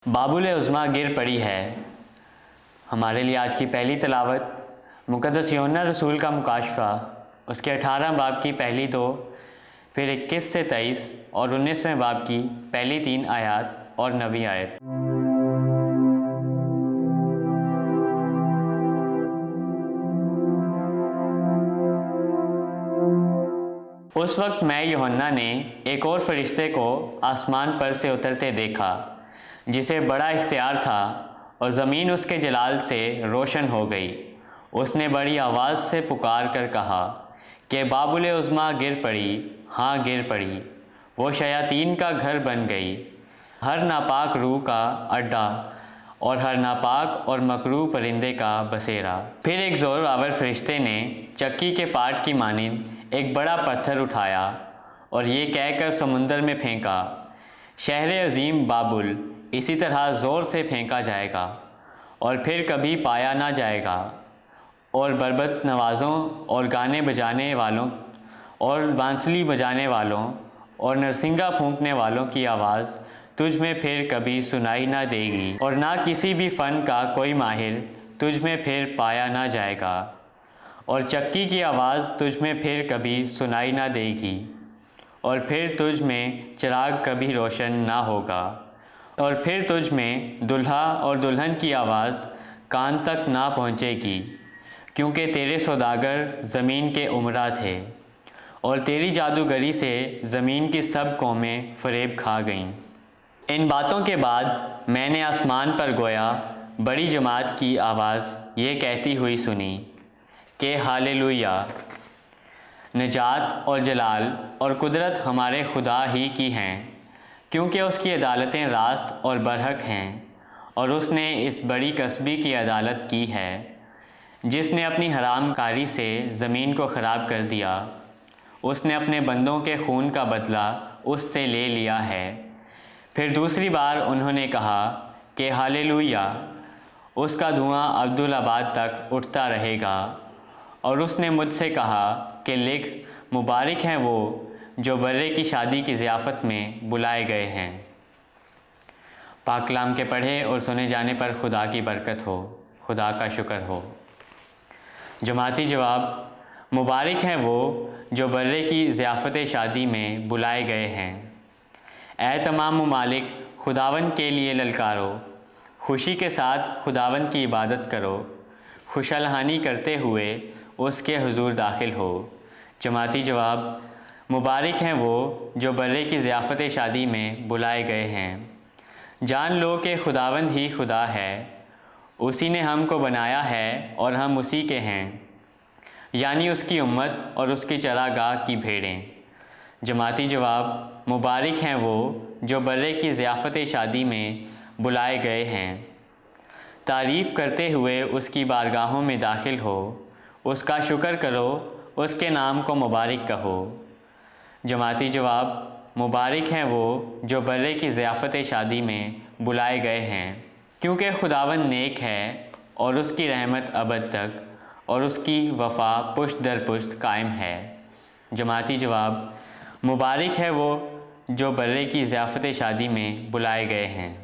بابل عظمیٰ گر پڑی ہے۔ ہمارے لیے آج کی پہلی تلاوت مقدس یوحنا رسول کا مکاشفہ، اس کے 18 باب کی پہلی 2، پھر 21 سے 23 اور 19ویں باب کی پہلی 3 آیات اور 9ویں آیت۔ اس وقت میں یوحنا نے ایک اور فرشتے کو آسمان پر سے اترتے دیکھا، جسے بڑا اختیار تھا، اور زمین اس کے جلال سے روشن ہو گئی۔ اس نے بڑی آواز سے پکار کر کہا کہ بابل عظمیٰ گر پڑی، ہاں گر پڑی، وہ شیاطین کا گھر بن گئی، ہر ناپاک روح کا اڈا اور ہر ناپاک اور مکروہ پرندے کا بسیرا۔ پھر ایک زور آور فرشتے نے چکی کے پاٹ کی مانند ایک بڑا پتھر اٹھایا اور یہ کہہ کر سمندر میں پھینکا، شہر عظیم بابل اسی طرح زور سے پھینکا جائے گا اور پھر کبھی پایا نہ جائے گا، اور بربط نوازوں اور گانے بجانے والوں اور بانسری بجانے والوں اور نرسنگا پھونکنے والوں کی آواز تجھ میں پھر کبھی سنائی نہ دے گی، اور نہ کسی بھی فن کا کوئی ماہر تجھ میں پھر پایا نہ جائے گا، اور چکی کی آواز تجھ میں پھر کبھی سنائی نہ دے گی، اور پھر تجھ میں چراغ کبھی روشن نہ ہوگا، اور پھر تجھ میں دلہا اور دلہن کی آواز کان تک نہ پہنچے گی، کیونکہ تیرے سوداگر زمین کے امراء تھے، اور تیری جادوگری سے زمین کی سب قومیں فریب کھا گئیں۔ ان باتوں کے بعد میں نے آسمان پر گویا بڑی جماعت کی آواز یہ کہتی ہوئی سنی کہ ہاللویا! نجات اور جلال اور قدرت ہمارے خدا ہی کی ہیں، کیونکہ اس کی عدالتیں راست اور برحق ہیں، اور اس نے اس بڑی کسبی کی عدالت کی ہے، جس نے اپنی حرام کاری سے زمین کو خراب کر دیا۔ اس نے اپنے بندوں کے خون کا بدلہ اس سے لے لیا ہے۔ پھر دوسری بار انہوں نے کہا کہ ہاللویا! اس کا دھواں ابدالآباد تک اٹھتا رہے گا۔ اور اس نے مجھ سے کہا کہ لکھ، مبارک ہیں وہ جو برے کی شادی کی ضیافت میں بلائے گئے ہیں۔ پاک کلام کے پڑھے اور سنے جانے پر خدا کی برکت ہو، خدا کا شکر ہو۔ جماعتی جواب: مبارک ہیں وہ جو برے کی ضیافت شادی میں بلائے گئے ہیں۔ اے تمام ممالک، خداوند کے لیے للکارو، خوشی کے ساتھ خداوند کی عبادت کرو، خوش الحانی کرتے ہوئے اس کے حضور داخل ہو۔ جماعتی جواب: مبارک ہیں وہ جو برے کی ضیافت شادی میں بلائے گئے ہیں۔ جان لو کہ خداوند ہی خدا ہے، اسی نے ہم کو بنایا ہے اور ہم اسی کے ہیں، یعنی اس کی امت اور اس کی چراگاہ کی بھیڑیں۔ جماعتی جواب: مبارک ہیں وہ جو برے کی ضیافت شادی میں بلائے گئے ہیں۔ تعریف کرتے ہوئے اس کی بارگاہوں میں داخل ہو، اس کا شکر کرو، اس کے نام کو مبارک کہو۔ جماعتی جواب: مبارک ہیں وہ جو برے کی ضیافت شادی میں بلائے گئے ہیں، کیونکہ خداوند نیک ہے اور اس کی رحمت ابد تک، اور اس کی وفا پشت در پشت قائم ہے۔ جماعتی جواب: مبارک ہے وہ جو برے کی ضیافت شادی میں بلائے گئے ہیں۔